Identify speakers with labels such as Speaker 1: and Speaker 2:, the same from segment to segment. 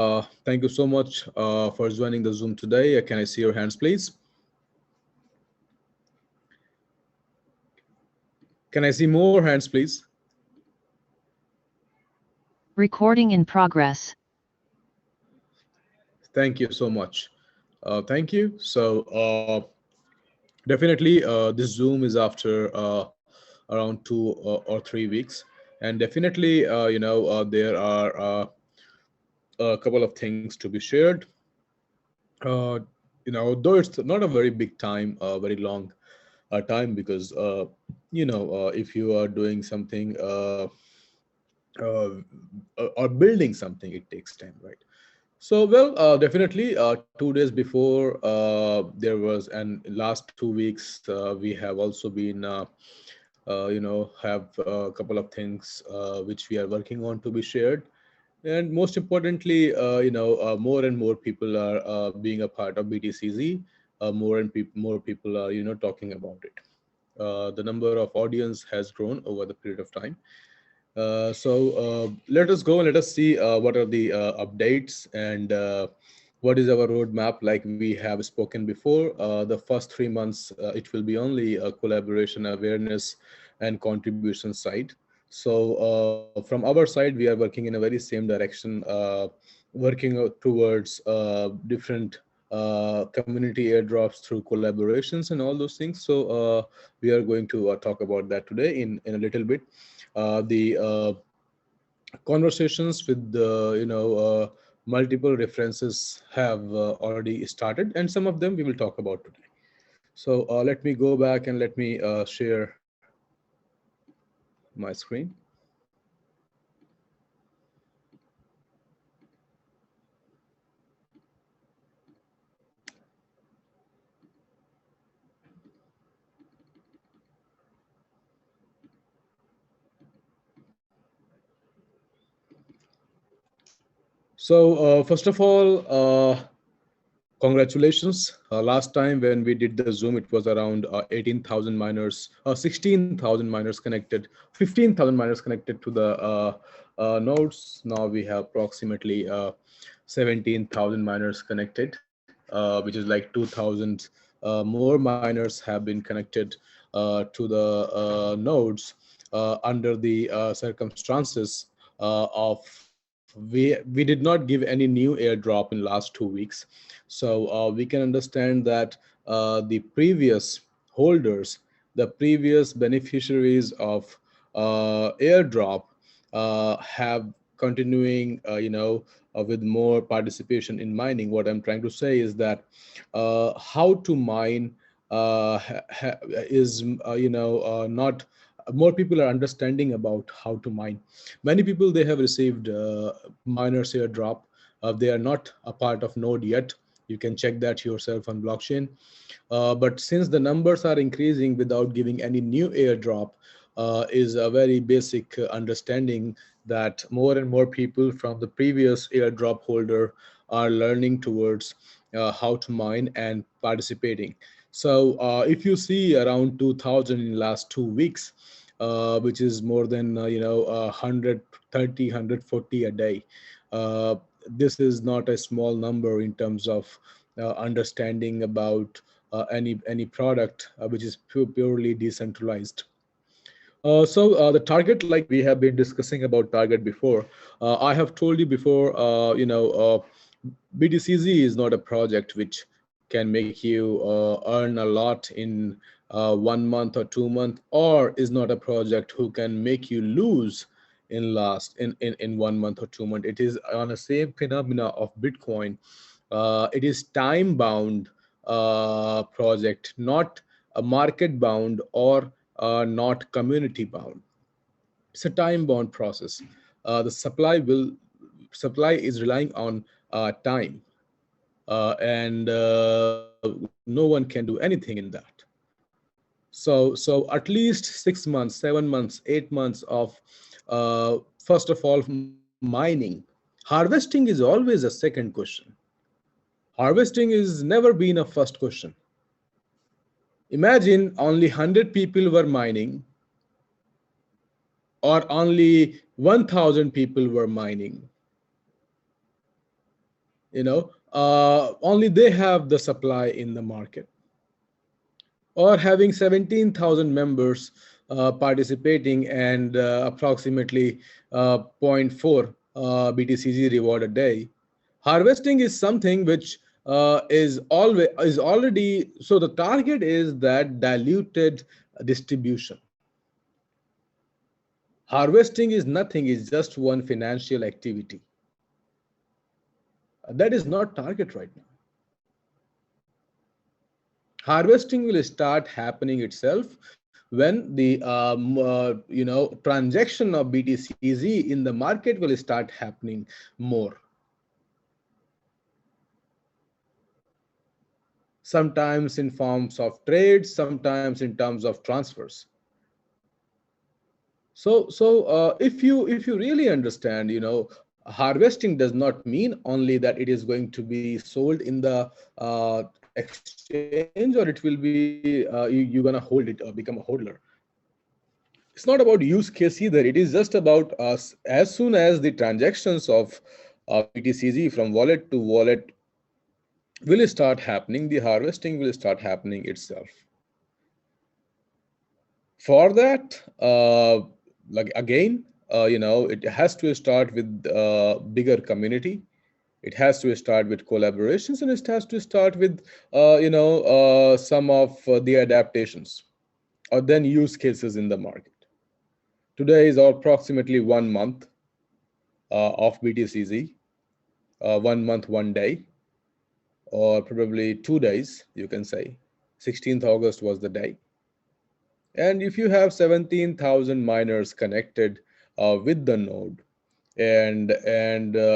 Speaker 1: Thank you so much for joining the Zoom today. Can I see your hands, please? Can I see more hands, please?
Speaker 2: Recording in progress.
Speaker 1: Thank you so much. Thank you. So definitely this Zoom is after around 2 or 3 weeks. And definitely, there are a couple of things to be shared. Uh, though it's not a very big time, very long time, because if you are doing something uh, or building something, it takes time, right? So, well, definitely 2 days before there was, and last 2 weeks we have also been, have a couple of things which we are working on to be shared. And most importantly, more and more people are being a part of BTCZ. More people are, talking about it. The number of audience has grown over the period of time. So let us go and let us see what are the updates and what is our roadmap. Like we have spoken before, the first 3 months, it will be only a collaboration, awareness, and contribution side. So from our side, we are working in a very same direction, working towards different community airdrops through collaborations and all those things. So we are going to talk about that today in a little bit. The conversations with the multiple references have already started, and some of them we will talk about today. So let me go back and let me share my screen. So first of all, congratulations. Last time when we did the Zoom, it was around 18,000 miners, 16,000 miners connected, 15,000 miners connected to the nodes. Now we have approximately 17,000 miners connected, which is like 2,000 more miners have been connected to the nodes under the circumstances of we did not give any new airdrop in last 2 weeks. So we can understand that the previous holders, the previous beneficiaries of airdrop have continuing, with more participation in mining. What I'm trying to say is that how to mine is, not more people are understanding about how to mine. Many people, they have received miners airdrop. They are not a part of node yet. You can check that yourself on blockchain. But since the numbers are increasing without giving any new airdrop, is a very basic understanding that more and more people from the previous airdrop holder are learning towards how to mine and participating. So if you see around 2,000 in the last 2 weeks, which is more than 130, 140 a day. This is not a small number in terms of understanding about any product which is purely decentralized. So the target, like we have been discussing about target before, I have told you before, BTCZ is not a project which can make you earn a lot in 1 month or 2 months, or is not a project who can make you lose in 1 month or 2 months. It is on the same phenomena of Bitcoin. It is time bound project, not a market bound or not community bound. It's a time bound process. The supply is relying on time, and no one can do anything in that. So at least 6 months, 7 months, 8 months of first of all mining. Harvesting is always a second question. Harvesting is never been a first question. Imagine only 100 people were mining, or only 1,000 people were mining. only they have the supply in the market, or having 17,000 members participating and approximately zero point 0.4 BTCZ reward a day. Harvesting is something which is already, so the target is that diluted distribution. Harvesting is nothing, it's just one financial activity. That is not target right now. Harvesting will start happening itself when the transaction of BTCZ in the market will start happening more. Sometimes in forms of trades, sometimes in terms of transfers. So if you really understand, harvesting does not mean only that it is going to be sold in the exchange, or it will be you're gonna hold it or become a hodler. It's not about use case either. It is just about us. As soon as the transactions of BTCZ from wallet to wallet will start happening, the harvesting will start happening itself. For that, like again, it has to start with bigger community. It has to start with collaborations, and it has to start with some of the adaptations or then use cases in the market. Today is approximately 1 month of BTCZ, 1 month, 1 day, or probably 2 days, you can say. 16th August was the day. And if you have 17,000 miners connected with the node, and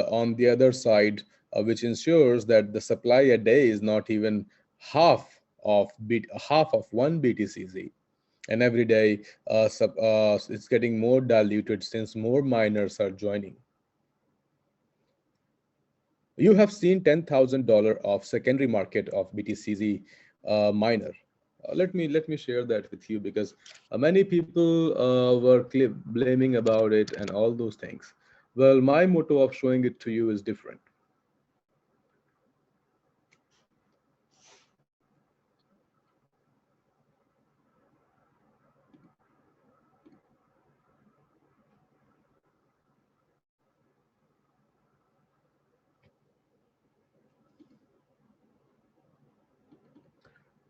Speaker 1: on the other side, which ensures that the supply a day is not even half of one BTCZ, and every day it's getting more diluted since more miners are joining. You have seen $10,000 of secondary market of BTCZ miner. Let me share that with you, because many people were blaming about it and all those things. Well, my motto of showing it to you is different.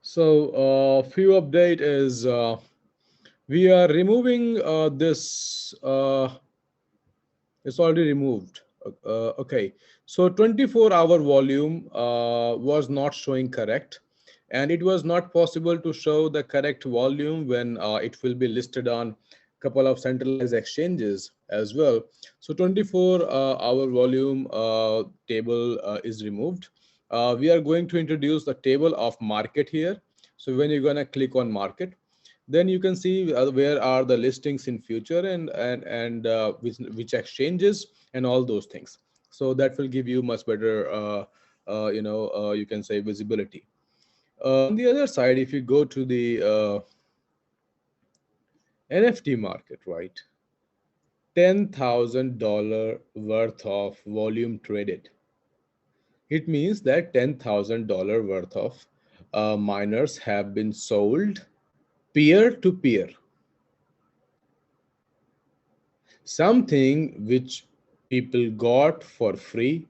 Speaker 1: So few update is we are removing this. It's already removed. Okay, so 24-hour volume was not showing correct, and it was not possible to show the correct volume when it will be listed on couple of centralized exchanges as well. So 24-hour volume table is removed. We are going to introduce the table of market here. So when you're going to click on market, then you can see where are the listings in future, and which exchanges and all those things. So that will give you much better you can say visibility. On the other side, if you go to the NFT market, right, $10,000 worth of volume traded. It means that $10,000 worth of miners have been sold peer to peer. Something which people got for free.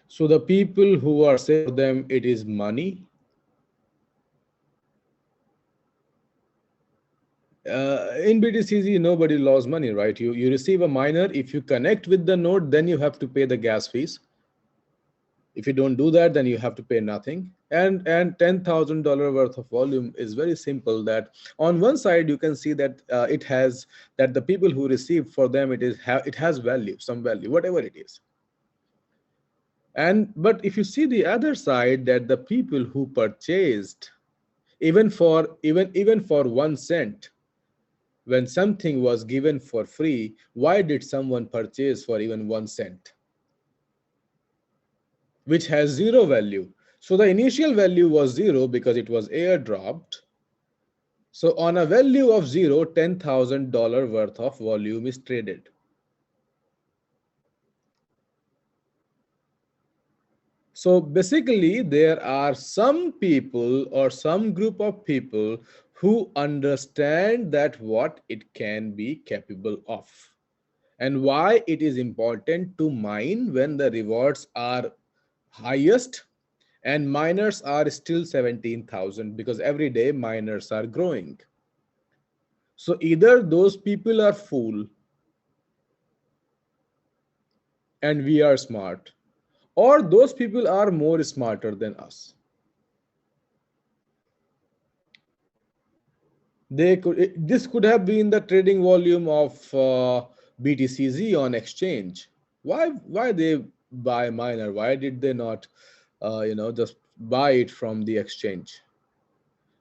Speaker 1: So the people who are saying for them it is money, in BTCZ nobody lost money, right? You receive a miner. If you connect with the node, then you have to pay the gas fees. If you don't do that, then you have to pay nothing. And $10,000 worth of volume is very simple. That on one side you can see that it has that the people who receive, for them it has value, some value, whatever it is. And but if you see the other side, that the people who purchased even for 1 cent, when something was given for free, why did someone purchase for even 1 cent, which has zero value? So the initial value was zero because it was airdropped. So on a value of zero, $10,000 worth of volume is traded. So basically, there are some people or some group of people who understand that what it can be capable of, and why it is important to mine when the rewards are highest and miners are still 17,000, because every day miners are growing. So either those people are fool and we are smart, or those people are more smarter than us. This could have been the trading volume of BTCZ on exchange. Why they buy miner? Why did they not just buy it from the exchange?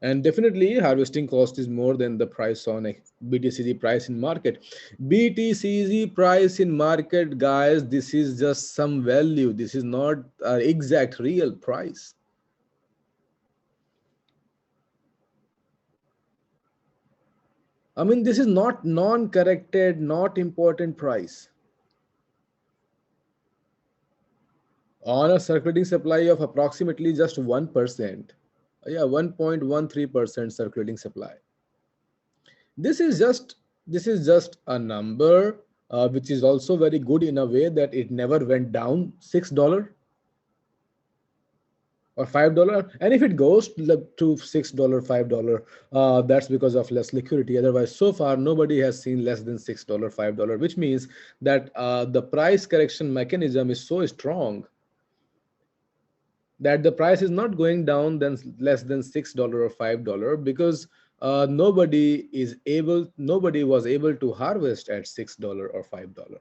Speaker 1: And definitely harvesting cost is more than the price on BTCZ price in market. BTCZ price in market, guys, this is just some value. This is not exact real price. I mean, this is not non-corrected, not important price. On a circulating supply of approximately just 1%. Yeah, 1.13% circulating supply. This is just a number which is also very good in a way that it never went down $6 or $5. And if it goes to $6, $5, that's because of less liquidity. Otherwise, so far nobody has seen less than $6, $5, which means that the price correction mechanism is so strong that the price is not going down then less than $6 or $5, because nobody was able to harvest at $6 or $5.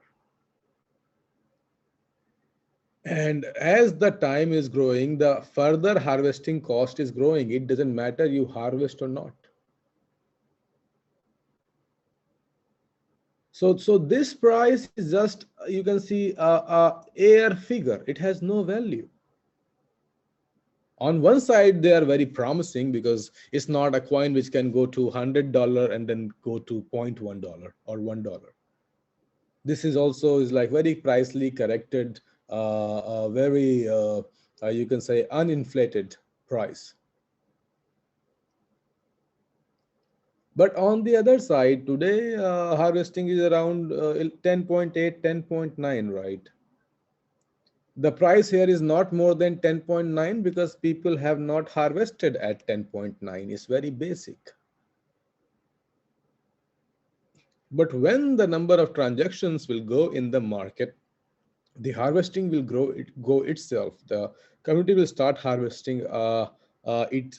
Speaker 1: And as the time is growing, the further harvesting cost is growing. It doesn't matter you harvest or not. So this price is just, you can see, a air figure. It has no value. On one side, they are very promising because it's not a coin which can go to $100 and then go to $0.1 or $1. This is also is like very pricely corrected, very you can say uninflated price. But on the other side, today harvesting is around 10.8, 10.9, right? The price here is not more than 10.9 because people have not harvested at 10.9. It's very basic. But when the number of transactions will go in the market, the harvesting will go itself. The community will start harvesting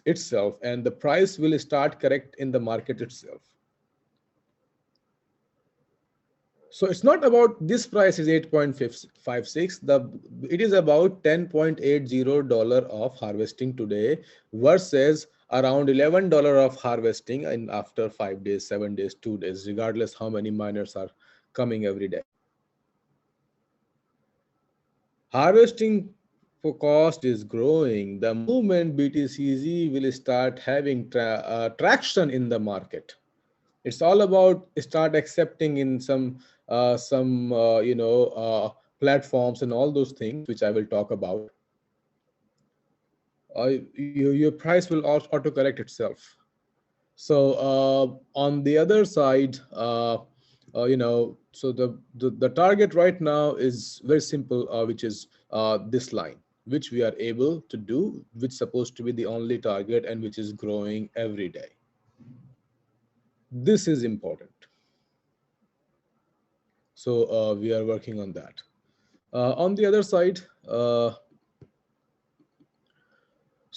Speaker 1: itself, and the price will start correct in the market itself. So it's not about this price is 8.56. It is about $10.80 of harvesting today versus around $11 of harvesting in after 5 days, 7 days, 2 days, regardless how many miners are coming every day. Harvesting for cost is growing. The moment BTCZ will start having traction in the market, it's all about start accepting in some platforms and all those things which I will talk about. Your price will auto correct itself. So on the other side, so the target right now is very simple, which is this line, which we are able to do, which is supposed to be the only target and which is growing every day. This is important. So we are working on that. On the other side, so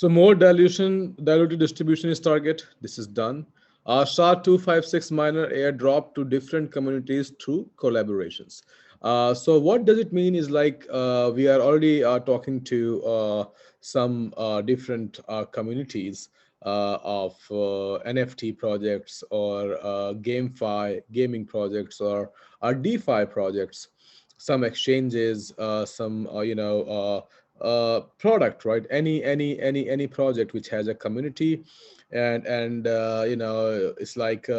Speaker 1: more diluted distribution is target. This is done. SHA-256 miner airdrop to different communities through collaborations. So what does it mean is like we are already talking to some different communities of NFT projects or GameFi gaming projects or DeFi projects, some exchanges, some product, right? Any project which has a community, and it's like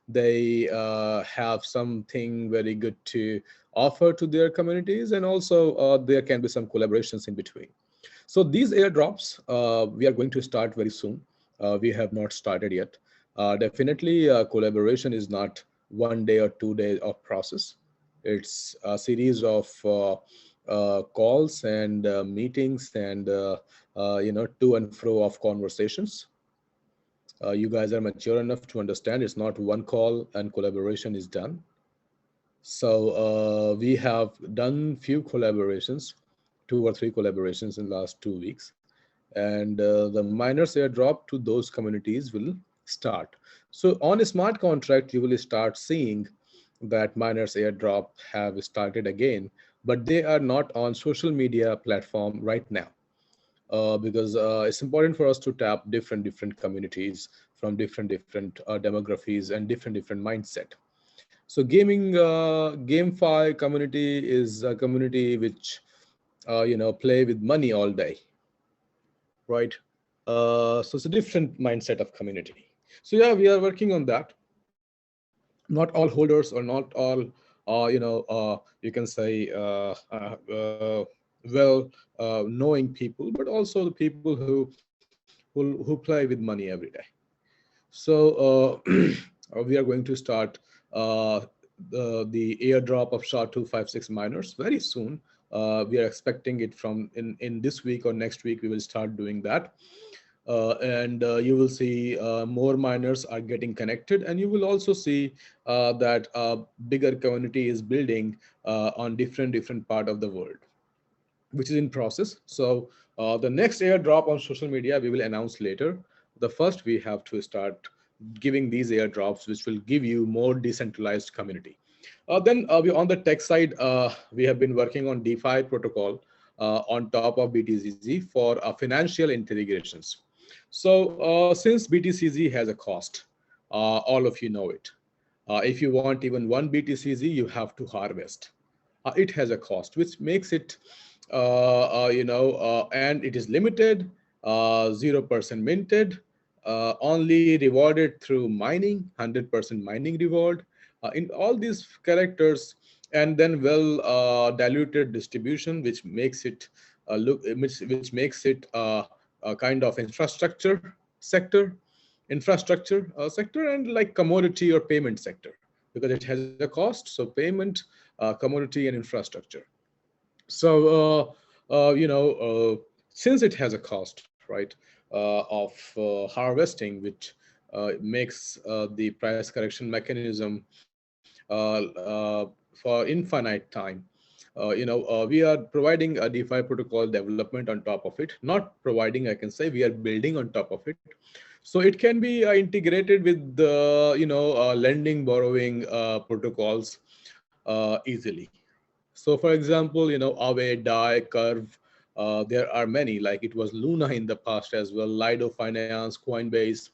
Speaker 1: they have something very good to offer to their communities, and also there can be some collaborations in between. So these airdrops, we are going to start very soon. We have not started yet. Definitely, collaboration is not 1 day or 2 days of process. It's a series of calls and meetings and to and fro of conversations. You guys are mature enough to understand it's not one call and collaboration is done. So we have done few collaborations, 2 or 3 collaborations in the last 2 weeks, and the miners airdrop to those communities will start. So on a smart contract, you will start seeing that miners airdrop have started again, but they are not on social media platform right now. Because it's important for us to tap different communities from different demographies and different mindset. So gaming, GameFi community is a community which play with money all day, right? So it's a different mindset of community. So yeah, we are working on that. Not all holders or not all, you can say, well knowing people, but also the people who play with money every day. So we are going to start uh, the airdrop of SHA-256 miners very soon. We are expecting it from in this week or next week. We will start doing that. And you will see more miners are getting connected, and you will also see that a bigger community is building on different part of the world, which is in process. So the next airdrop on social media we will announce later. The first we have to start giving these airdrops, which will give you more decentralized community. Then we on the tech side, we have been working on DeFi protocol on top of BTCZ for financial integrations. So since BTCZ has a cost, all of you know it. If you want even one BTCZ, you have to harvest. It has a cost, which makes it, and it is limited, 0% minted, only rewarded through mining, 100% mining reward, in all these characters, and then well diluted distribution, which makes it which makes it a kind of infrastructure sector, and like commodity or payment sector, because it has a cost. So payment, commodity, and infrastructure. So since it has a cost, right, of harvesting, which makes the price correction mechanism for infinite time. We are providing a DeFi protocol development on top of it. Not providing, I can say, we are building on top of it. So it can be integrated with the lending, borrowing protocols easily. So for example, AAVE, DAI, Curve, there are many, like it was Luna in the past as well, Lido Finance, Coinbase,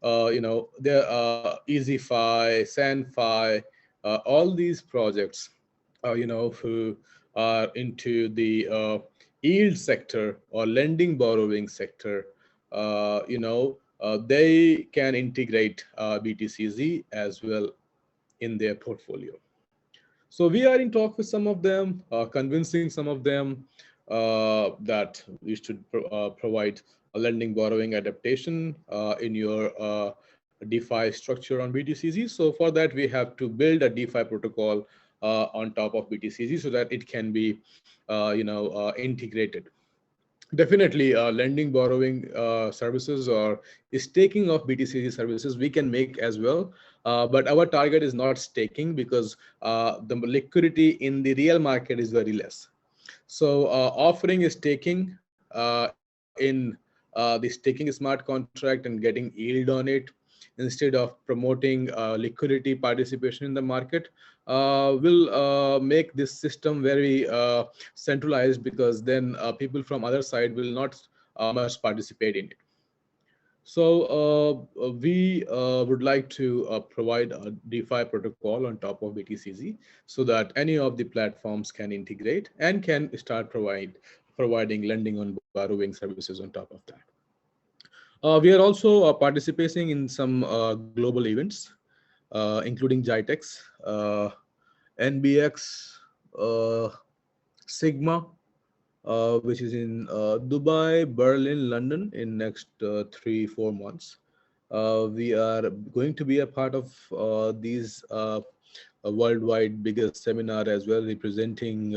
Speaker 1: there are EasyFi, SandFi, all these projects, who are into the yield sector or lending borrowing sector, they can integrate BTCZ as well in their portfolio. So we are in talk with some of them, convincing some of them that we should provide a lending borrowing adaptation in your DeFi structure on BTCZ. So for that, we have to build a DeFi protocol on top of BTCZ so that it can be, integrated. Definitely, lending, borrowing services or staking of BTCZ services we can make as well. But our target is not staking, because the liquidity in the real market is very less. So offering staking in the staking smart contract and getting yield on it, instead of promoting liquidity participation in the market, will make this system very centralized, because then people from other side will not much participate in it. So we would like to provide a DeFi protocol on top of BTCZ, so that any of the platforms can integrate and can start providing lending on borrowing services on top of that. We are also participating in some global events, including GITEX, NBX, Sigma, which is in Dubai, Berlin, London in next 3-4 months. We are going to be a part of these a worldwide biggest seminar as well, representing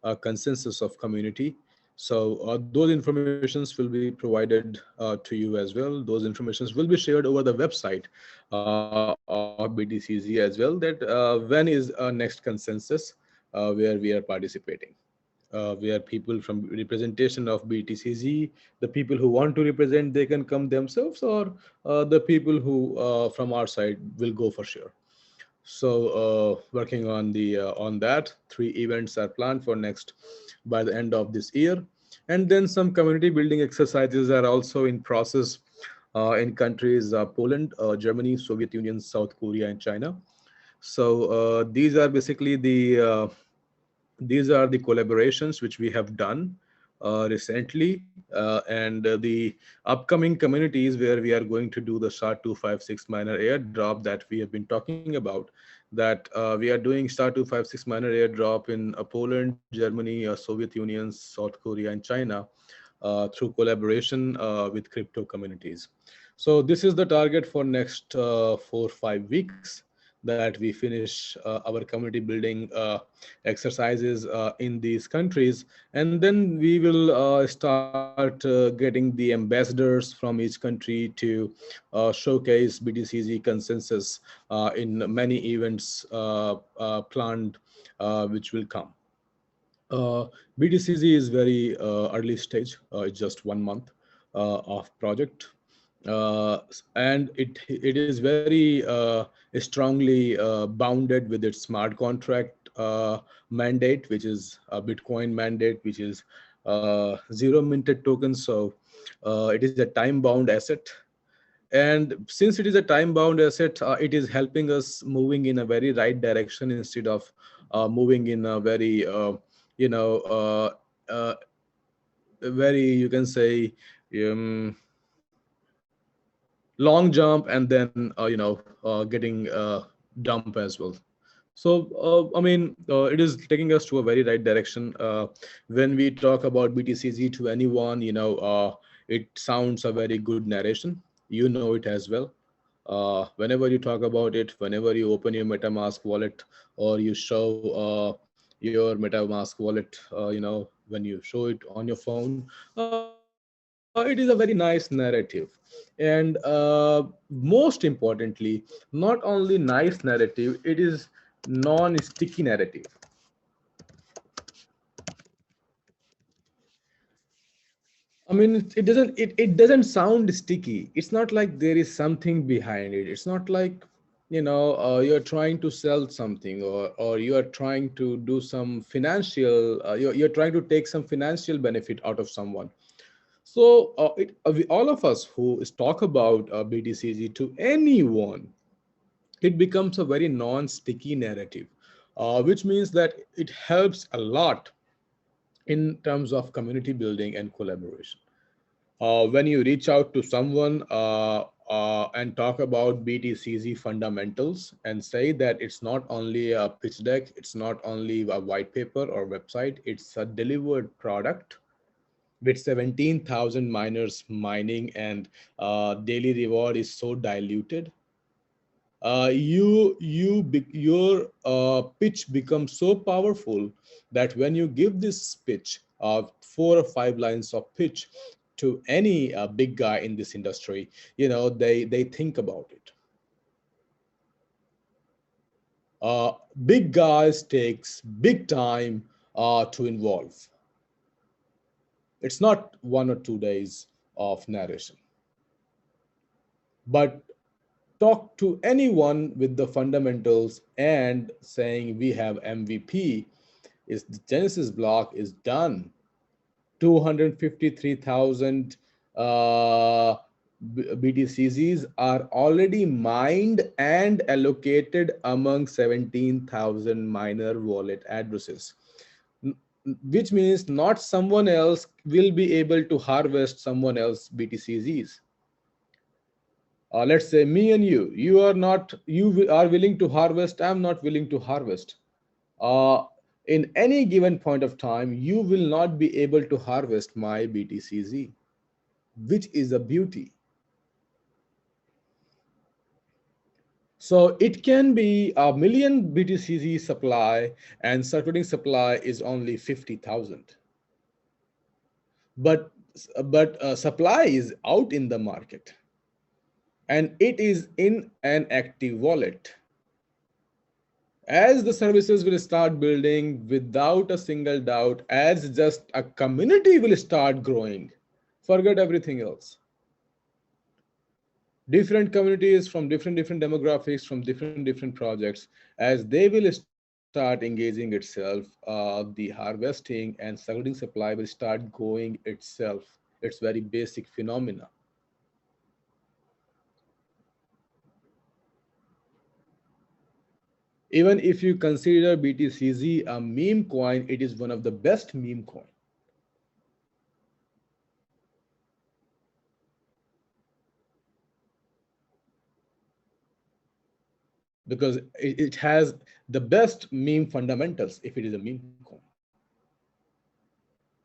Speaker 1: a consensus of community. So those informations will be provided to you as well. Those informations will be shared over the website of BTCZ as well. That when is our next consensus where we are participating. Where people from representation of BTCZ, the people who want to represent, they can come themselves, or the people who from our side will go for sure. So working on that, 3 events are planned for next by the end of this year, and then some community building exercises are also in process in countries Poland, Germany, Soviet Union, South Korea, and China. So these are the collaborations which we have done recently, and the upcoming communities where we are going to do the SHA-256 miner airdrop that we have been talking about. That we are doing SHA-256 miner airdrop in Poland, Germany, Soviet Union, South Korea, and China through collaboration with crypto communities. So this is the target for next 4-5 weeks, that we finish our community building exercises in these countries, and then we will start getting the ambassadors from each country to showcase BTCZ consensus in many events planned which will come. BTCZ is very early stage. It's just 1 month of project, and it is very strongly bounded with its smart contract mandate, which is a Bitcoin mandate, which is zero minted tokens. So it is a time bound asset, and since it is a time bound asset, it is helping us moving in a very right direction instead of moving in a very you know very, you can say, um, long jump, and then getting dump as well. So it is taking us to a very right direction. When we talk about BTCZ to anyone, it sounds a very good narration. You know it as well. Whenever you talk about it, whenever you open your MetaMask wallet, or you show your MetaMask wallet, when you show it on your phone, it is a very nice narrative. And most importantly, not only nice narrative, it is non-sticky narrative. It doesn't sound sticky. It's not like there is something behind it. It's not like, you're trying to sell something, or you are trying to do some financial, you're trying to take some financial benefit out of someone. So all of us who talk about BTCG to anyone, it becomes a very non-sticky narrative, which means that it helps a lot in terms of community building and collaboration. When you reach out to someone and talk about BTCZ fundamentals and say that it's not only a pitch deck, it's not only a white paper or website, it's a delivered product with 17,000 miners mining, and daily reward is so diluted. Your pitch becomes so powerful that when you give this pitch of 4 or 5 lines of pitch to any big guy in this industry, they think about it. Big guys takes big time to involve. It's not 1 or 2 days of narration, but talk to anyone with the fundamentals and saying we have MVP, is the Genesis block is done. 253,000 BTCZs are already mined and allocated among 17,000 miner wallet addresses, which means not someone else will be able to harvest someone else BTCZs. Let's say me and you are not, you are willing to harvest, I'm not willing to harvest. In any given point of time, you will not be able to harvest my BTCZ, which is a beauty. So it can be a million BTCZ supply and circulating supply is only 50,000. But supply is out in the market and it is in an active wallet. As the services will start building without a single doubt, as just a community will start growing, forget everything else. Different communities from different demographics from different projects, as they will start engaging itself, the harvesting and circulating supply will start going itself. It's very basic phenomena. Even if you consider BTCZ a meme coin, it is one of the best meme coin. Because it has the best meme fundamentals if it is a meme coin.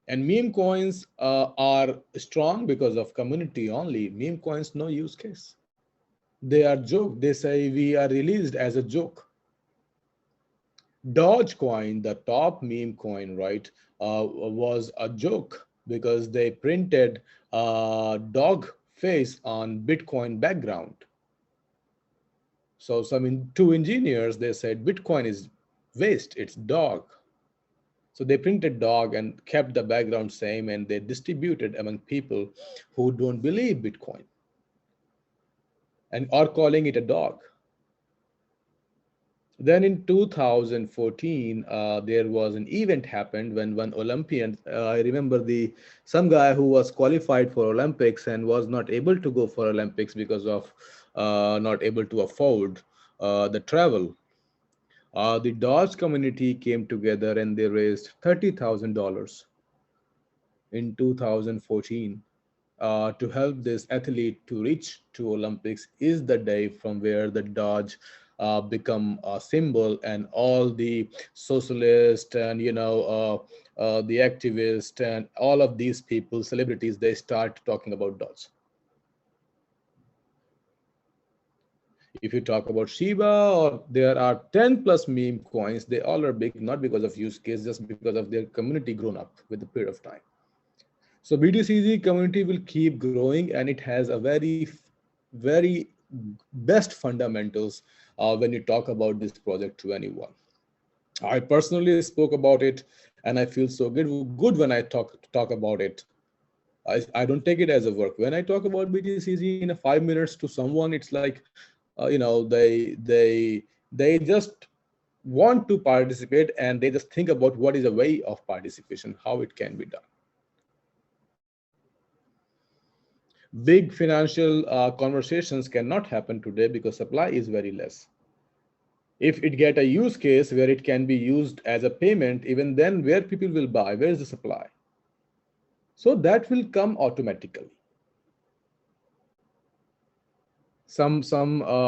Speaker 1: And meme coins are strong because of community only. Meme coins no use case. They are joke. They say we are released as a joke. Dogecoin, the top meme coin, right, was a joke because they printed a dog face on Bitcoin background. So two engineers, they said Bitcoin is waste, it's dog. So they printed dog and kept the background same, and they distributed among people who don't believe Bitcoin and are calling it a dog. Then in 2014, there was an event happened when one Olympian, I remember some guy who was qualified for Olympics and was not able to go for Olympics because of not able to afford the travel. The Dodge community came together and they raised $30,000 in 2014 to help this athlete to reach to Olympics. Is the day from where the Dodge become a symbol, and all the socialists and the activists and all of these people, celebrities, they start talking about Dodge. If you talk about Shiba, or there are 10 plus meme coins, they all are big, not because of use case, just because of their community grown up with the period of time. So BTCZ community will keep growing, and it has a very best fundamentals when you talk about this project to anyone. I personally spoke about it, and I feel so good when I talk about it. I don't take it as a work. When I talk about BTCZ in a 5 minutes to someone, it's like, they just want to participate, and they just think about what is a way of participation, how it can be done. Big financial conversations cannot happen today because supply is very less. If it get a use case where it can be used as a payment, even then where people will buy, where is the supply? So that will come automatically. Some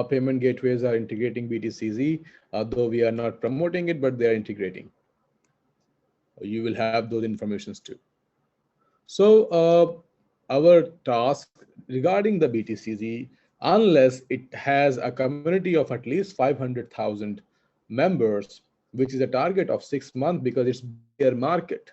Speaker 1: payment gateways are integrating BTCZ, though we are not promoting it, but they are integrating. You will have those informations too. So our task regarding the BTCZ, unless it has a community of at least 500,000 members, which is a target of 6 months because it's bear market.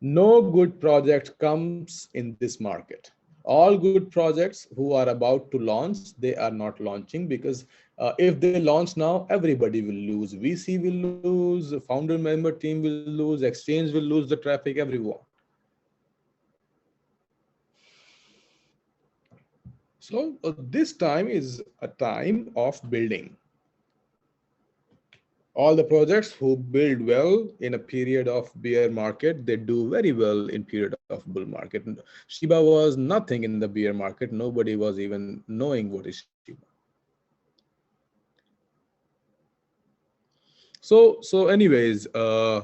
Speaker 1: No good project comes in this market. All good projects who are about to launch, they are not launching because if they launch now, everybody will lose. VC will lose, founder member team will lose, exchange will lose the traffic, everyone. So this time is a time of building. All the projects who build well in a period of bear market, they do very well in period of bull market. Shiba was nothing in the bear market. Nobody was even knowing what is Shiba. So anyways,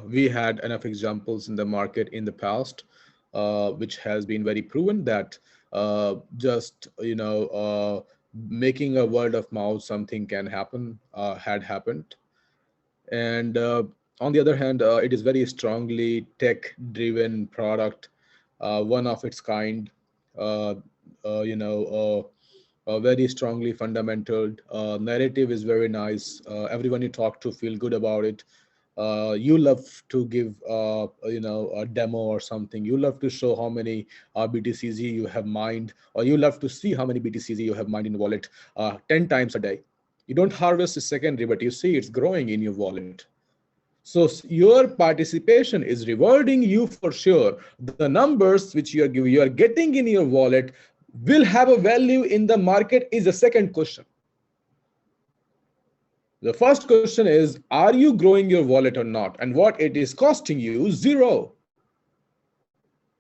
Speaker 1: we had enough examples in the market in the past, which has been very proven that just making a word of mouth, something can happen, had happened. And on the other hand, it is very strongly tech-driven product, one of its kind. Uh, you know, very strongly fundamental. Narrative is very nice. Everyone you talk to feel good about it. You love to give a demo or something. You love to show how many BTCZ you have mined, or you love to see how many BTCZ you have mined in wallet 10 times a day. You don't harvest a secondary, but you see it's growing in your wallet. So your participation is rewarding you for sure. The numbers which you are getting in your wallet will have a value in the market is the second question. The first question is, are you growing your wallet or not? And what it is costing you? Zero.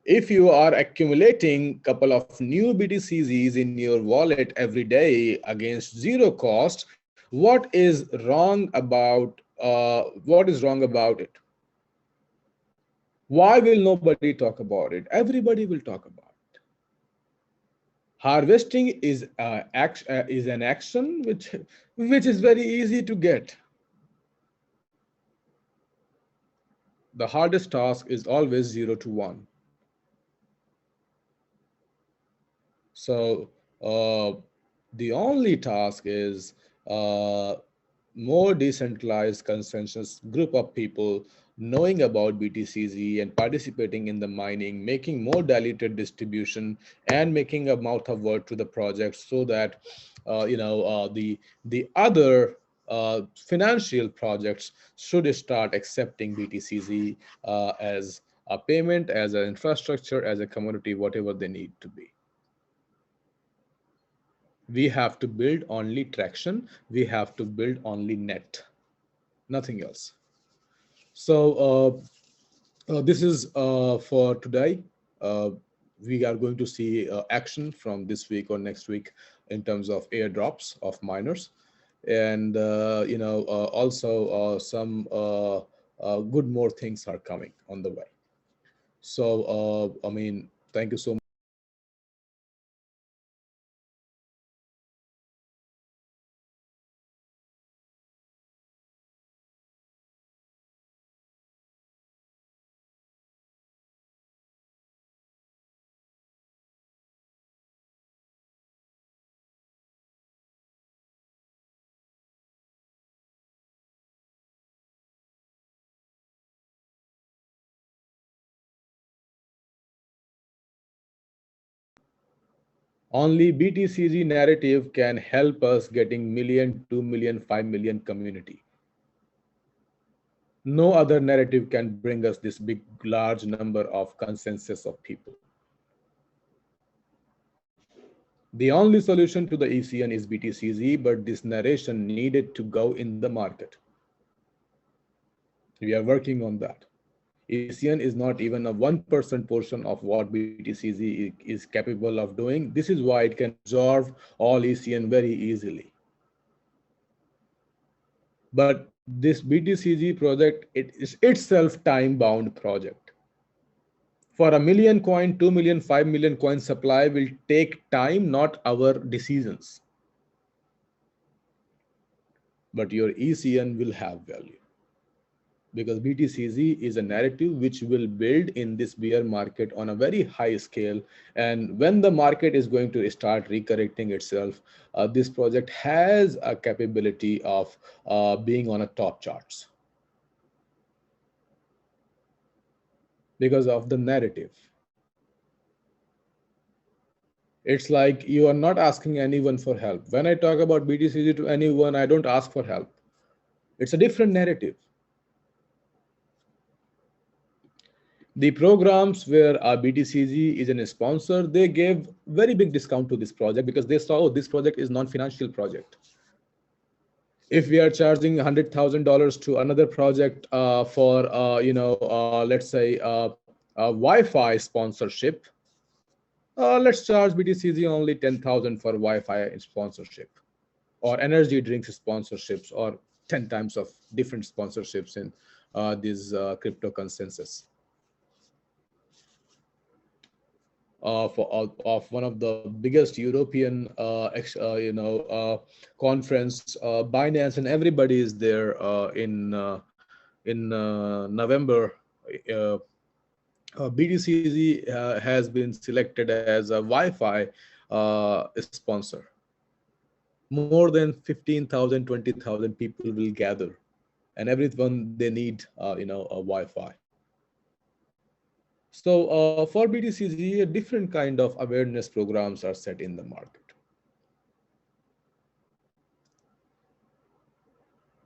Speaker 1: If you are accumulating a couple of new BTCZs in your wallet every day against zero cost, what is wrong about it? Why will nobody talk about it? Everybody will talk about it. Harvesting is an action which is very easy to get. The hardest task is always 0 to 1. So the only task is uh, more decentralized consensus group of people knowing about BTCZ and participating in the mining, making more diluted distribution, and making a mouth of word to the project, so that the other financial projects should start accepting BTCZ as a payment, as an infrastructure, as a commodity, whatever they need to be. We have to build only traction. We have to build only net, nothing else. So this is for today. Uh, we are going to see action from this week or next week in terms of airdrops of miners, and also some good more things are coming on the way. So I mean, thank you so much. Only BTCG narrative can help us getting million, 2 million, 5 million community. No other narrative can bring us this big, large number of consensus of people. The only solution to the ECN is BTCZ, but this narration needed to go in the market. We are working on that. ECN is not even a 1% portion of what BTCZ is capable of doing. This is why it can absorb all ECN very easily. But this BTCZ project, it is itself time-bound project. For a million coin, 2 million, 5 million coin supply will take time, not our decisions. But your ECN will have value, because BTCZ is a narrative which will build in this bear market on a very high scale. And when the market is going to start recorrecting itself, this project has a capability of being on a top charts because of the narrative. It's like you are not asking anyone for help. When I talk about BTCZ to anyone, I don't ask for help. It's a different narrative. The programs where BTCZ is a sponsor, they gave very big discount to this project because they saw, oh, this project is non-financial project. If we are charging $100,000 to another project for, let's say Wi-Fi sponsorship, let's charge BTCZ only 10,000 for Wi-Fi sponsorship, or energy drinks sponsorships, or 10 times of different sponsorships in this crypto consensus. of one of the biggest European conference, Binance, and everybody is there in November. Uh, BTCZ has been selected as a Wi-Fi sponsor. More than 15,000, 20,000 people will gather, and everyone they need, a Wi-Fi. So for BTCZ, a different kind of awareness programs are set in the market.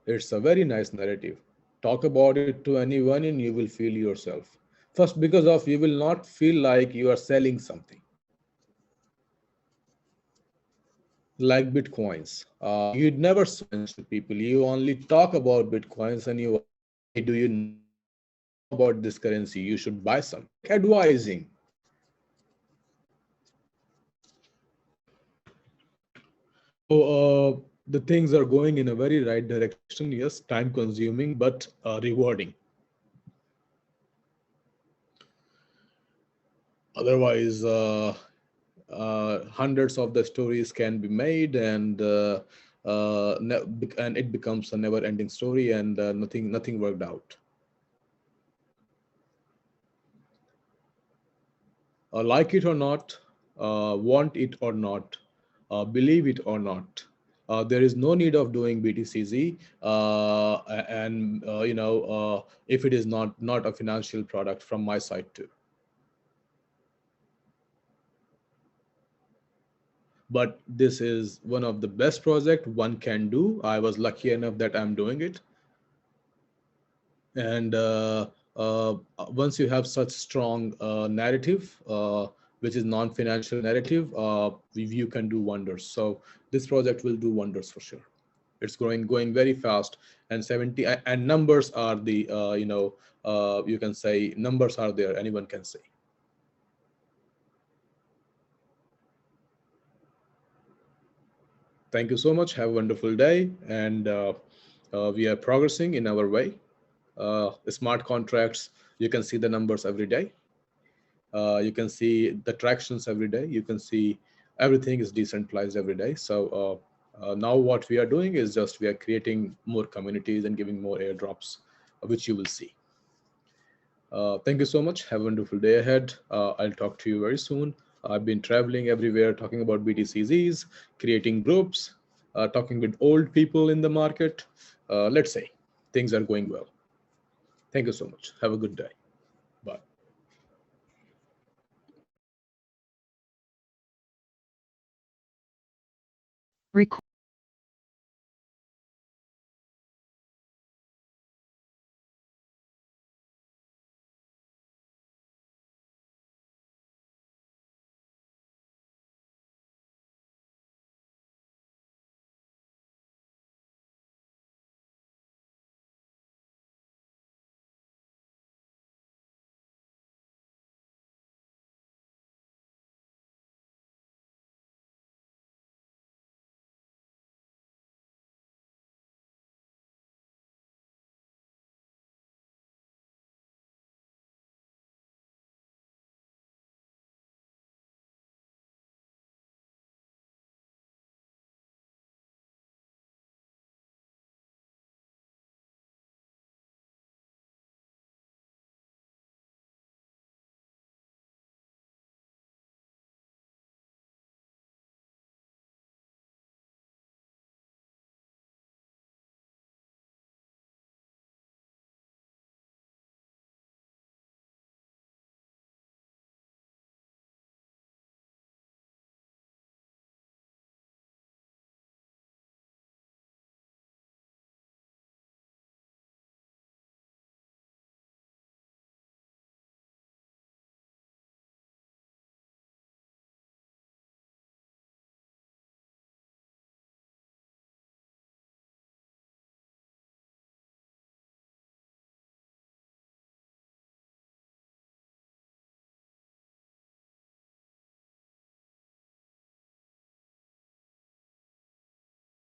Speaker 1: It's a very nice narrative. Talk about it to anyone and you will feel yourself. First, because of you will not feel like you are selling something. Like Bitcoins. You'd never sell to people. You only talk about Bitcoins and you ask, hey, do you know about this currency? You should buy some. Like advising. So the things are going in a very right direction. Yes, time consuming, but rewarding. Otherwise, hundreds of the stories can be made, and it becomes a never-ending story, and nothing worked out. Like it or not, want it or not, believe it or not, there is no need of doing BTCZ, and if it is not a financial product from my side too. But this is one of the best project one can do. I was lucky enough that I'm doing it, and once you have such strong narrative, which is non-financial narrative, you can do wonders. So this project will do wonders for sure. It's going very fast, and 70 and numbers are the you can say numbers are there, anyone can say. Thank you so much. Have a wonderful day, and we are progressing in our way. Smart contracts, you can see the numbers every day. You can see the tractions every day. You can see everything is decentralized every day. So now what we are doing is just we are creating more communities and giving more airdrops, which you will see. Thank you so much. Have a wonderful day ahead. I'll talk to you very soon. I've been traveling everywhere talking about BTCZs, creating groups, talking with old people in the market. Let's say things are going well. Thank you so much. Have a good day. Bye.
Speaker 2: Record